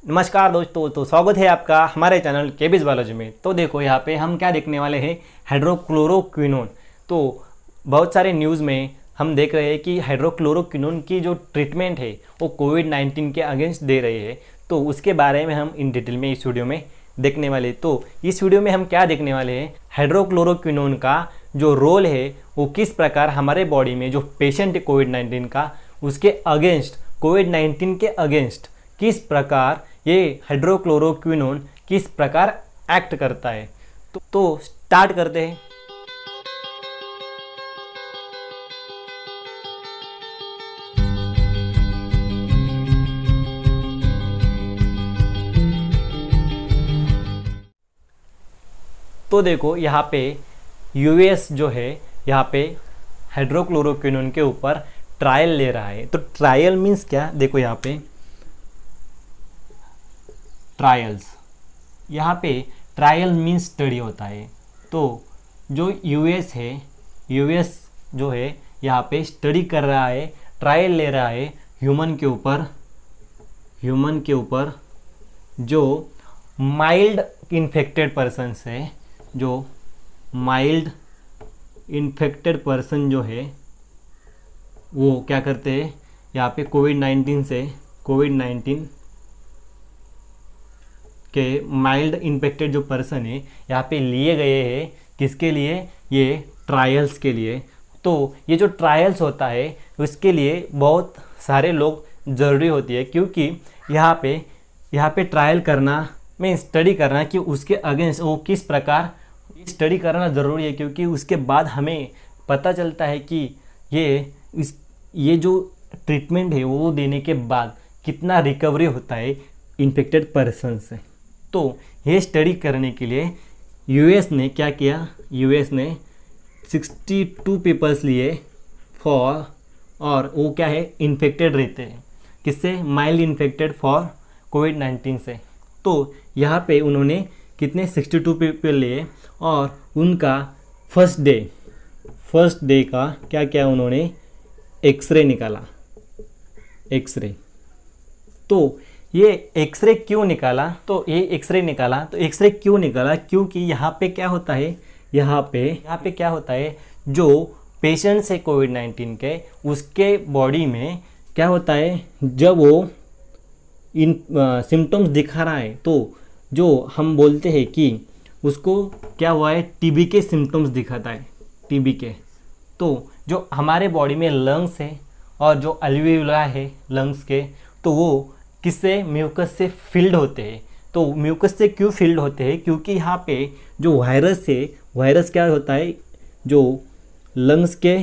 नमस्कार दोस्तों, तो स्वागत है आपका हमारे चैनल केबीज बायोलॉजी में। तो देखो यहाँ पे हम क्या देखने वाले हैं, हाइड्रोक्लोरोक्विनोन। तो बहुत सारे न्यूज़ में हम देख रहे हैं कि हाइड्रोक्लोरोक्विनोन की जो ट्रीटमेंट है वो कोविड-19 के अगेंस्ट दे रही है। तो उसके बारे में हम इन डिटेल में इस वीडियो में देखने वाले। तो इस वीडियो में हम क्या देखने वाले हैं, हाइड्रोक्लोरोक्विनोन का जो रोल है वो किस प्रकार हमारे बॉडी में जो पेशेंट है कोविड-19 का, उसके अगेंस्ट, कोविड-19 के अगेंस्ट किस प्रकार ये हाइड्रोक्लोरोक्विनोन किस प्रकार एक्ट करता है। तो स्टार्ट करते हैं। तो देखो यहाँ पे यूएस जो है यहाँ पे हाइड्रोक्लोरोक्विनोन के ऊपर ट्रायल ले रहा है। तो ट्रायल मीन्स क्या, देखो यहाँ पे ट्रायल्स, यहाँ पे ट्रायल मीन्स स्टडी होता है। तो जो यूएस है, यूएस जो है यहाँ पे स्टडी कर रहा है, ट्रायल ले रहा है ह्यूमन के ऊपर जो माइल्ड इन्फेक्टेड पर्सन है, जो माइल्ड इन्फेक्टेड पर्सन जो है वो क्या करते हैं, यहाँ पे कोविड-19 के माइल्ड इन्फेक्टेड जो पर्सन है यहाँ पे लिए गए हैं। किसके लिए? ये ट्रायल्स के लिए। तो ये जो ट्रायल्स होता है उसके लिए बहुत सारे लोग ज़रूरी होती है, क्योंकि यहाँ पे ट्रायल करना में स्टडी करना कि उसके अगेंस्ट वो किस प्रकार स्टडी करना ज़रूरी है, क्योंकि उसके बाद हमें पता चलता है कि ये जो ट्रीटमेंट है वो देने के बाद कितना रिकवरी होता है इन्फेक्टेड पर्सन से। तो ये स्टडी करने के लिए यूएस ने क्या किया, यूएस ने 62 पीपल्स लिए फॉर, और वो क्या है, इन्फेक्टेड रहते हैं किससे, माइल्ड इन्फेक्टेड फॉर कोविड-19 से। तो यहाँ पे उन्होंने कितने 62 पीपल लिए और उनका फर्स्ट डे का क्या किया, उन्होंने एक्सरे निकाला। एक्सरे, तो ये एक्सरे क्यों निकाला? तो एक्सरे क्यों निकाला, क्योंकि यहाँ पे क्या होता है, यहाँ पे क्या होता है, जो पेशेंट्स है कोविड-19 के, उसके बॉडी में क्या होता है, जब वो इन सिम्टम्स दिखा रहा है तो जो हम बोलते हैं कि उसको क्या हुआ है, टीबी के सिम्टम्स दिखाता है, टीबी के। तो जो हमारे बॉडी में लंग्स है और जो अल्वियोला है लंग्स के, तो वो किससे, म्यूकस से फिल्ड होते हैं। तो म्यूकस से क्यों फिल्ड होते हैं, क्योंकि यहाँ पे जो वायरस है, वायरस क्या होता है, जो लंग्स के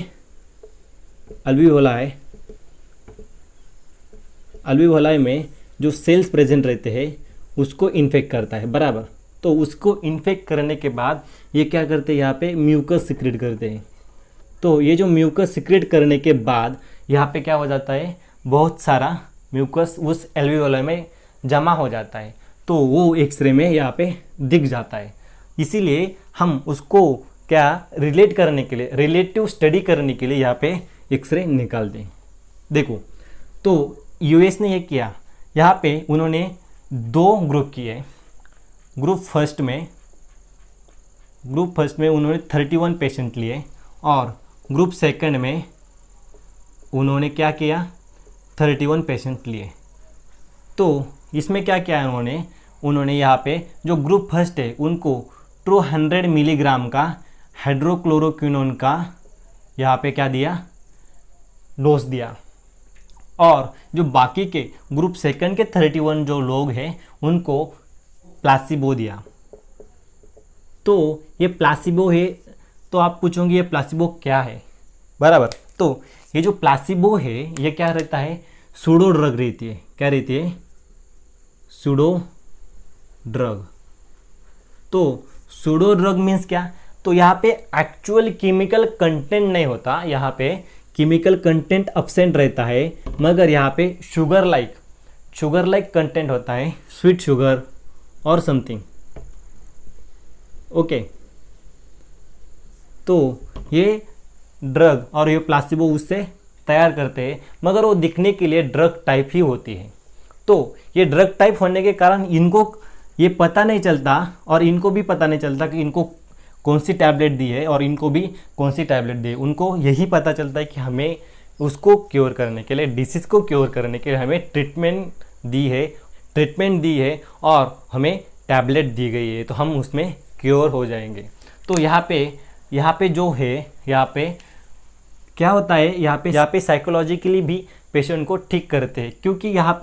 अल्वियोलाई में जो सेल्स प्रेजेंट रहते हैं उसको इन्फेक्ट करता है, बराबर। तो उसको इन्फेक्ट करने के बाद ये क्या करते हैं, यहाँ पे म्यूकस सिक्रेट करते हैं। तो ये जो म्यूकस सिक्रेट करने के बाद यहाँ पे क्या हो जाता है, बहुत सारा म्यूकस उस एल्वियोलाई में जमा हो जाता है। तो वो एक्सरे में यहाँ पे दिख जाता है। इसीलिए हम उसको क्या रिलेट करने के लिए, रिलेटिव स्टडी करने के लिए यहाँ पे एक्सरे निकालते हैं। देखो, तो यूएस ने ये किया, यहाँ पे उन्होंने 2 ग्रुप किए। ग्रुप फर्स्ट में उन्होंने 31 पेशेंट लिए और ग्रुप सेकंड में उन्होंने क्या किया, 31 पेशेंट लिए। तो इसमें क्या किया उन्होंने यहाँ पे जो ग्रुप फर्स्ट है उनको 200 मिलीग्राम का हाइड्रोक्लोरोक्विनोन का यहाँ पे क्या दिया, डोज दिया। और जो बाकी के ग्रुप सेकंड के 31 जो लोग हैं उनको प्लासिबो दिया। तो ये प्लासिबो है, तो आप पूछोगे ये प्लासिबो क्या है, बराबर। तो ये जो प्लासिबो है ये क्या रहता है, सूडो ड्रग रहती है। क्या रहती है? Pseudo drug. तो सूडो ड्रग मीन्स क्या, तो यहाँ पे एक्चुअल केमिकल कंटेंट नहीं होता, यहाँ पे केमिकल कंटेंट एब्सेंट रहता है, मगर यहाँ पे शुगर लाइक कंटेंट होता है, स्वीट शुगर और समथिंग। ओके, तो ये ड्रग और ये प्लासिबो उससे तैयार करते हैं, मगर वो दिखने के लिए ड्रग टाइप ही होती है। तो ये ड्रग टाइप होने के कारण इनको ये पता नहीं चलता और इनको भी पता नहीं चलता कि इनको कौन सी टैबलेट दी है और इनको भी कौन सी टैबलेट दी है। उनको यही पता चलता है कि हमें उसको क्योर करने के लिए, डिसीज़ को क्योर करने के लिए हमें ट्रीटमेंट दी है और हमें टैबलेट दी गई है, तो हम उसमें क्योर हो जाएंगे। तो यहाँ पे जो है, यहाँ पे क्या होता है, यहाँ पे साइकोलॉजिकली भी पेशेंट को ठीक करते हैं, क्योंकि यहाँ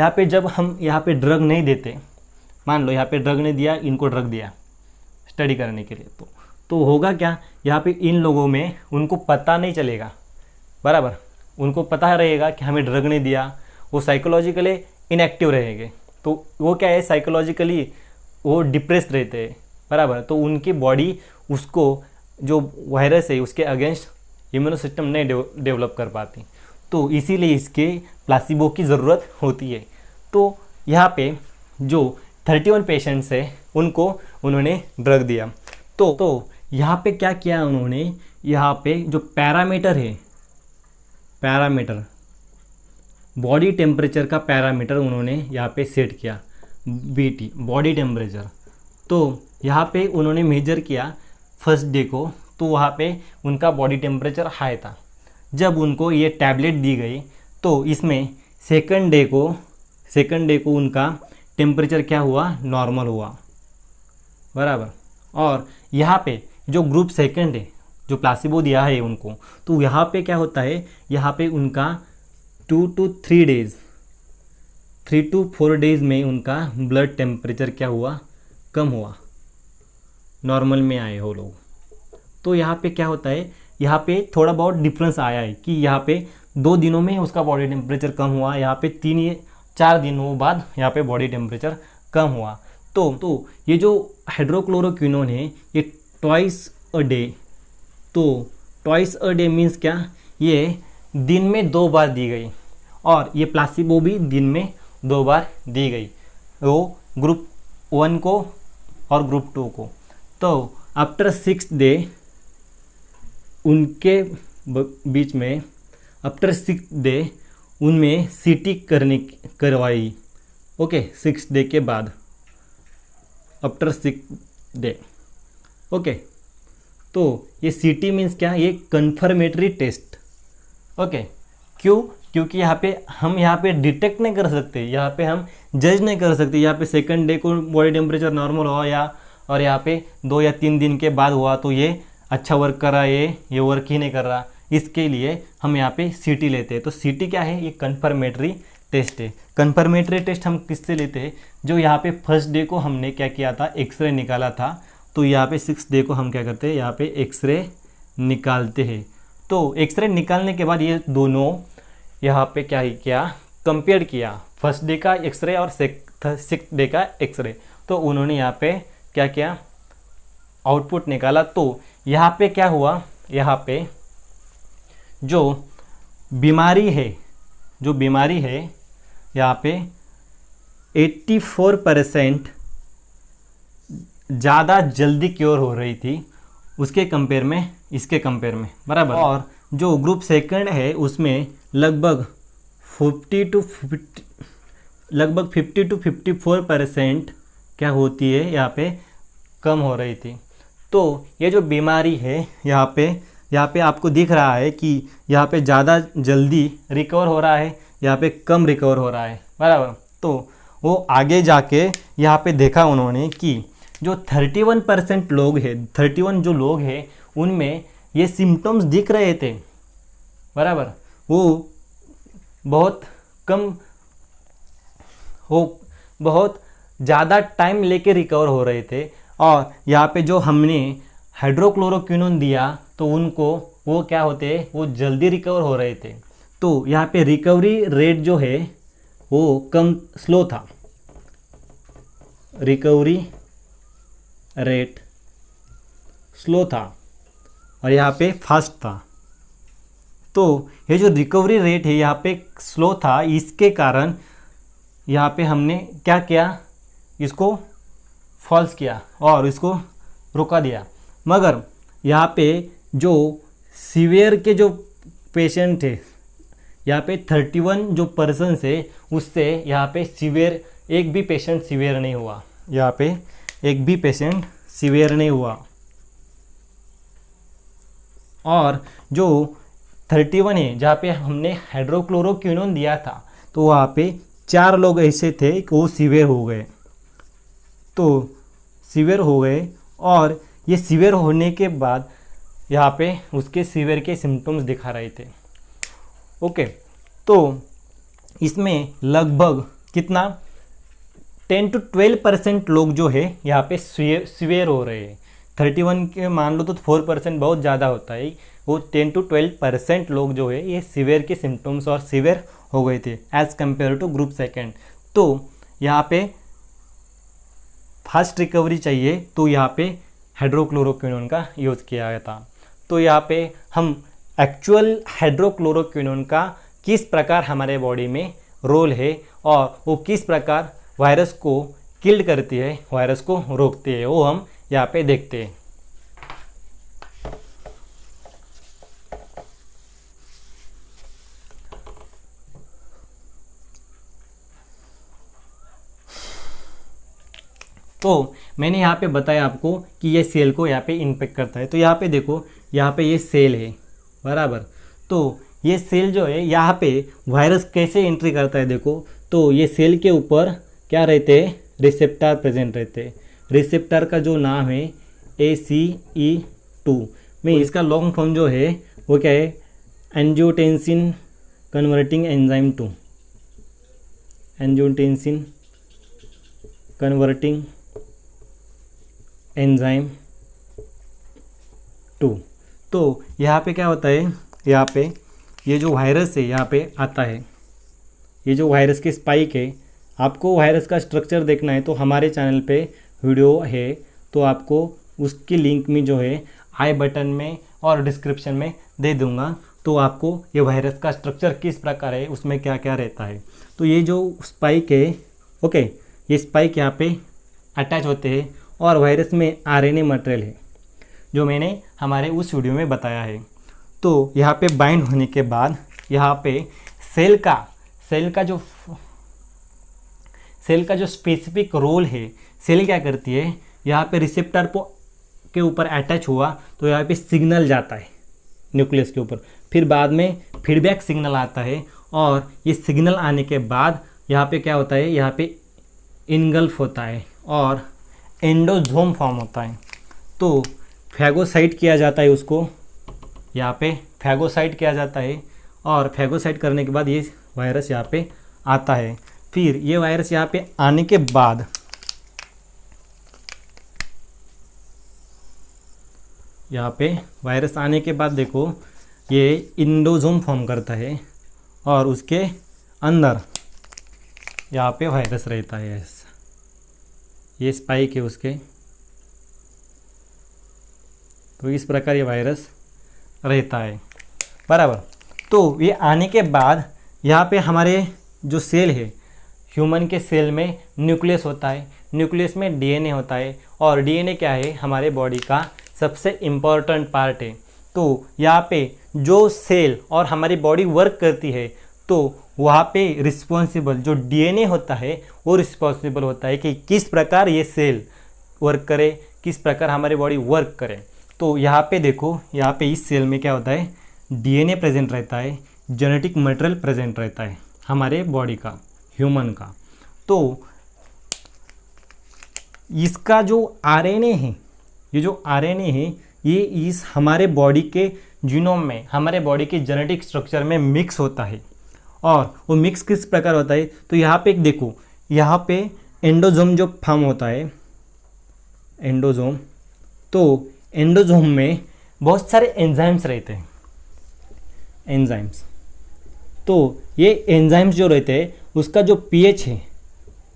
पे जब हम यहाँ पे ड्रग नहीं देते, मान लो यहाँ पे ड्रग नहीं दिया, इनको ड्रग दिया स्टडी करने के लिए, तो होगा क्या, यहाँ पे इन लोगों में उनको पता नहीं चलेगा, बराबर, उनको पता रहेगा कि हमें ड्रग नहीं दिया, वो साइकोलॉजिकली इनएक्टिव रहेंगे, तो वो क्या है, साइकोलॉजिकली वो डिप्रेस रहते हैं, बराबर। तो उनकी बॉडी उसको जो वायरस है उसके अगेंस्ट इम्यूनो सिस्टम नहीं डेवलप कर पाती, तो इसीलिए इसके प्लासिबो की ज़रूरत होती है। तो यहाँ पे जो 31 पेशेंट्स है उनको उन्होंने ड्रग दिया। तो यहाँ पे क्या किया उन्होंने, यहाँ पे जो पैरामीटर है, पैरामीटर बॉडी टेम्परेचर का पैरामीटर उन्होंने यहाँ पे सेट किया, BT बॉडी टेम्परेचर। तो यहाँ पे उन्होंने मेजर किया फर्स्ट डे को, तो वहाँ पे उनका बॉडी टेम्परेचर हाई था। जब उनको ये टैबलेट दी गई तो इसमें सेकंड डे को उनका टेम्परेचर क्या हुआ, नॉर्मल हुआ, बराबर। और यहाँ पे जो ग्रुप सेकंड है, जो प्लासिबो दिया है उनको, तो यहाँ पे क्या होता है, यहाँ पे उनका 2 to 4 डेज में उनका ब्लड टेम्परेचर क्या हुआ, कम हुआ, नॉर्मल में आए हो लोग। तो यहाँ पे क्या होता है, यहाँ पे थोड़ा बहुत डिफरेंस आया है कि यहाँ पे 2 दिनों में उसका बॉडी टेम्परेचर कम हुआ, यहाँ पे 3-4 दिनों बाद यहाँ पे बॉडी टेम्परेचर कम हुआ। तो ये जो हाइड्रोक्लोरोक्विनोन है ये ट्वाइस अ डे, तो ट्वाइस अ डे मीन्स क्या, ये दिन में 2 बार दी गई, और ये प्लासिबो भी दिन में 2 बार दी गई, वो ग्रुप 1 को और ग्रुप 2 को। तो आफ्टर 6th डे उनके बीच में, आफ्टर 6th डे उनमें CT करवाई, ओके, 6th डे के बाद, आफ्टर 6th डे, ओके। तो ये CT मीन्स क्या, ये कन्फर्मेटरी टेस्ट, ओके। क्यों, क्योंकि हम यहाँ पे डिटेक्ट नहीं कर सकते, यहाँ पे हम जज नहीं कर सकते, यहाँ पे सेकंड डे को बॉडी टेम्परेचर नॉर्मल हुआ और यहाँ पे 2 या 3 दिन के बाद हुआ, तो ये अच्छा वर्क कर रहा है, ये वर्क ही नहीं कर रहा, इसके लिए हम यहाँ पे CT लेते हैं। तो CT क्या है, ये कन्फर्मेटरी टेस्ट है। कन्फर्मेटरी टेस्ट हम किससे लेते हैं, जो यहाँ पे फर्स्ट डे को हमने क्या किया था, एक्सरे निकाला था, तो यहाँ पे 6th डे को हम क्या करते हैं, यहाँ पे एक्सरे निकालते हैं। तो एक्सरे निकालने के बाद ये दोनों यहाँ पे क्या किया, कंपेयर किया, फर्स्ट डे का एक्सरे और 6th डे का एक्सरे। तो उन्होंने यहाँ पे क्या किया, आउटपुट निकाला। तो यहाँ पे क्या हुआ, यहाँ पे जो बीमारी है यहाँ पे 84% ज़्यादा जल्दी क्योर हो रही थी उसके कंपेयर में, इसके कंपेयर में, बराबर। और जो ग्रुप सेकंड है उसमें लगभग 50 to 54% क्या होती है, यहाँ पे कम हो रही थी। तो ये जो बीमारी है यहाँ पे आपको दिख रहा है कि यहाँ पे ज़्यादा जल्दी रिकवर हो रहा है, यहाँ पे कम रिकवर हो रहा है, बराबर। तो वो आगे जाके यहाँ पे देखा उन्होंने कि जो 31% लोग हैं, 31 जो लोग हैं उनमें ये सिम्टम्स दिख रहे थे, बराबर, वो बहुत कम हो, बहुत ज़्यादा टाइम लेके रिकवर हो रहे थे। और यहाँ पे जो हमने हाइड्रोक्लोरोक्विनोन दिया तो उनको वो क्या होते, वो जल्दी रिकवर हो रहे थे। तो यहाँ पे रिकवरी रेट जो है वो कम, स्लो था, रिकवरी रेट स्लो था और यहाँ पे फास्ट था। तो ये जो रिकवरी रेट है यहाँ पे स्लो था, इसके कारण यहाँ पे हमने क्या किया, इसको फॉल्स किया और इसको रुका दिया। मगर यहाँ पे जो सीवियर के जो पेशेंट थे, यहाँ पे 31 जो पर्सन है उससे यहाँ पे सीवियर एक भी पेशेंट सीवियर नहीं हुआ, यहाँ पे एक भी पेशेंट सीवियर नहीं हुआ। और जो 31 है जहाँ पे हमने हाइड्रोक्लोरोक्विनोन दिया था तो वहाँ पे 4 लोग ऐसे थे कि वो सीवियर हो गए, तो सीवियर हो गए। और ये सीवियर होने के बाद यहाँ पे उसके सीवियर के सिम्टम्स दिखा रहे थे। ओके, तो इसमें लगभग कितना 10 to 12% लोग जो है यहाँ पे सीवियर हो रहे हैं। 31 के मान लो तो 4% बहुत ज़्यादा होता है, वो 10 to 12% लोग जो है ये सीवियर के सिम्टम्स और सीवियर हो गए थे as compared to group second. तो यहाँ पे फास्ट रिकवरी चाहिए तो यहाँ पे हाइड्रोक्लोरोक्विनोन का यूज़ किया गया था। तो यहाँ पे हम एक्चुअल हाइड्रोक्लोरोक्विनोन का किस प्रकार हमारे बॉडी में रोल है और वो किस प्रकार वायरस को किल करती है, वायरस को रोकती है, वो हम यहाँ पे देखते हैं। तो मैंने यहाँ पे बताया आपको कि ये सेल को यहाँ पे इन्फेक्ट करता है। तो यहाँ पे देखो, यहाँ पे ये सेल है बराबर। तो ये सेल जो है यहाँ पे वायरस कैसे एंट्री करता है देखो, तो ये सेल के ऊपर क्या रहते हैं, रिसेप्टर प्रेजेंट रहते हैं। रिसेप्टर का जो नाम है ACE2 में इसका लॉन्ग फॉर्म जो है वो क्या है, angiotensin converting enzyme 2, angiotensin converting enzyme 2। तो यहाँ पे क्या होता है, यहाँ पे ये जो वायरस है यहाँ पे आता है, ये जो वायरस की स्पाइक है, आपको वायरस का स्ट्रक्चर देखना है तो हमारे चैनल पे वीडियो है, तो आपको उसकी लिंक में जो है आई बटन में और डिस्क्रिप्शन में दे दूंगा। तो आपको ये वायरस का स्ट्रक्चर किस प्रकार है, उसमें क्या क्या रहता है। तो ये जो स्पाइक है, ओके, ये स्पाइक यहाँ पे अटैच होते हैं और वायरस में RNA मटेरियल है जो मैंने हमारे उस वीडियो में बताया है। तो यहाँ पे बाइंड होने के बाद यहाँ पे सेल का जो स्पेसिफिक रोल है, सेल क्या करती है, यहाँ पे रिसेप्टर के ऊपर अटैच हुआ तो यहाँ पे सिग्नल जाता है न्यूक्लियस के ऊपर, फिर बाद में फीडबैक सिग्नल आता है और ये सिग्नल आने के बाद यहाँ पे क्या होता है, यहाँ पे इनगल्फ होता है और एंडोजोम फॉर्म होता है। तो फैगोसाइट किया जाता है उसको, यहाँ पे फैगोसाइट किया जाता है और फैगोसाइट करने के बाद ये वायरस यहाँ पे आता है। फिर ये वायरस यहाँ पे आने के बाद यहाँ पे वायरस आने के बाद देखो ये एंडोजोम फॉर्म करता है और उसके अंदर यहाँ पे वायरस रहता है। ये स्पाइक है उसके, तो इस प्रकार ये वायरस रहता है बराबर। तो ये आने के बाद यहाँ पे हमारे जो सेल है, ह्यूमन के सेल में न्यूक्लियस होता है, न्यूक्लियस में DNA होता है और DNA क्या है, हमारे बॉडी का सबसे इम्पॉर्टेंट पार्ट है। तो यहाँ पे जो सेल और हमारी बॉडी वर्क करती है तो वहाँ पे रिस्पॉन्सिबल जो DNA होता है वो रिस्पॉन्सिबल होता है कि किस प्रकार ये सेल वर्क करे, किस प्रकार हमारी बॉडी वर्क करे। तो यहाँ पे देखो, यहाँ पे इस सेल में क्या होता है, DNA प्रेजेंट रहता है, जेनेटिक मटेरियल प्रेजेंट रहता है हमारे बॉडी का, ह्यूमन का। तो इसका जो RNA है, ये जो RNA है ये इस हमारे बॉडी के जीनोम में, हमारे बॉडी के जेनेटिक स्ट्रक्चर में मिक्स होता है। और वो मिक्स किस प्रकार होता है, तो यहाँ पे देखो, यहाँ पे एंडोजोम जो फॉर्म होता है, एंडोजोम, तो एंडोजोम में बहुत सारे एंजाइम्स रहते हैं, एंजाइम्स। तो ये एंजाइम्स जो रहते हैं उसका जो pH है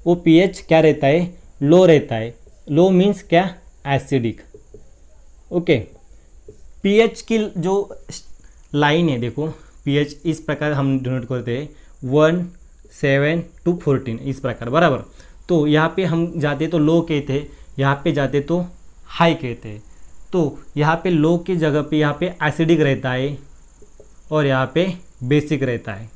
वो pH क्या रहता है, लो रहता है। लो मीन्स क्या, एसिडिक। ओके, pH की जो लाइन है देखो, pH इस प्रकार हम डिनोट करते हैं 1, 7 to 14 इस प्रकार बराबर। तो यहाँ पे हम जाते तो लो कहते हैं, यहाँ पे जाते तो हाई कहते हैं। तो यहाँ पे लो की जगह पे यहाँ पे एसिडिक रहता है और यहाँ पे बेसिक रहता है।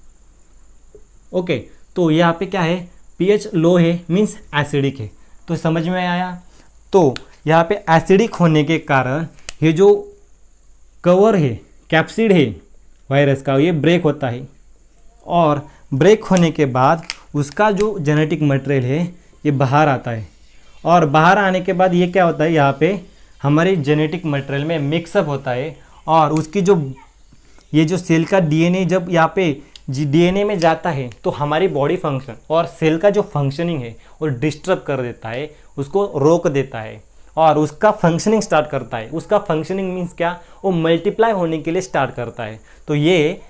ओके, तो यहाँ पे क्या है, pH लो है मीन्स एसिडिक है। तो समझ में आया। तो यहाँ पे एसिडिक होने के कारण ये जो कवर है, कैप्सिड है वायरस का, ये ब्रेक होता है और ब्रेक होने के बाद उसका जो जेनेटिक मटेरियल है ये बाहर आता है। और बाहर आने के बाद ये क्या होता है, यहाँ पे हमारे जेनेटिक मटेरियल में मिक्सअप होता है और उसकी जो ये जो सेल का डीएनए जब यहाँ पे डीएनए में जाता है तो हमारी बॉडी फंक्शन और सेल का जो फंक्शनिंग है वो डिस्टर्ब कर देता है, उसको रोक देता है और उसका फंक्शनिंग स्टार्ट करता है। उसका फंक्शनिंग मीन्स क्या, वो मल्टीप्लाई होने के लिए स्टार्ट करता है। तो ये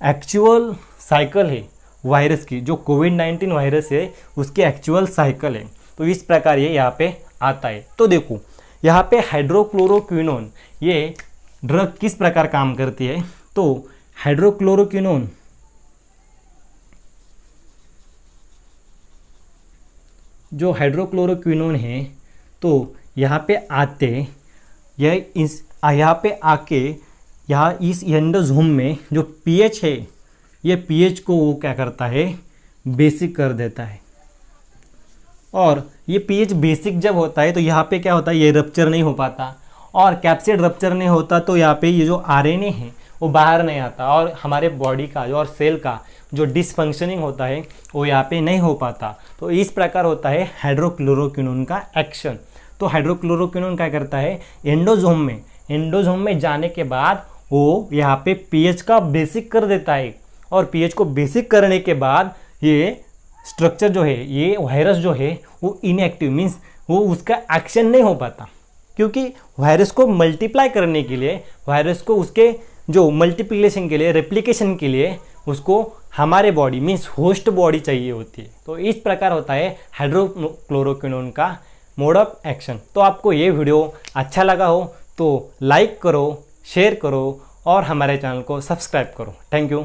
एक्चुअल साइकिल है वायरस की, जो कोविड-19 वायरस है उसकी एक्चुअल साइकिल है। तो इस प्रकार ये यहाँ पे आता है। तो देखो यहाँ पे हाइड्रोक्लोरोक्विनोन ये ड्रग किस प्रकार काम करती है। तो हाइड्रोक्लोरोक्विनोन जो हाइड्रोक्लोरोक्विनोन है तो यहाँ पे आते यहाँ पे आके यहाँ इस एंडोसोम में जो पीएच है ये पीएच को वो क्या करता है, बेसिक कर देता है। और ये पीएच बेसिक जब होता है तो यहाँ पे क्या होता है, ये रप्चर नहीं हो पाता और कैप्सिड रप्चर नहीं होता तो यहाँ पे ये जो आरएनए है वो बाहर नहीं आता और हमारे बॉडी का जो और सेल का जो डिसफंक्शनिंग होता है वो यहाँ पे नहीं हो पाता। तो इस प्रकार होता है हाइड्रोक्लोरोक्विनोन का एक्शन। तो हाइड्रोक्लोरोक्विनोन क्या करता है, एंडोसोम में जाने के बाद वो यहाँ पे पीएच का बेसिक कर देता है और पीएच को बेसिक करने के बाद ये स्ट्रक्चर जो है, ये वायरस जो है वो इनएक्टिव मीन्स वो उसका एक्शन नहीं हो पाता, क्योंकि वायरस को मल्टीप्लाई करने के लिए, वायरस को उसके जो मल्टीप्लिकेशन के लिए, रेप्लिकेशन के लिए उसको हमारे बॉडी मीन्स होस्ट बॉडी चाहिए होती है। तो इस प्रकार होता है हाइड्रोक्लोरोक्विनोन का मोड ऑफ एक्शन। तो आपको ये वीडियो अच्छा लगा हो तो लाइक करो, शेयर करो और हमारे चैनल को सब्सक्राइब करो। Thank you.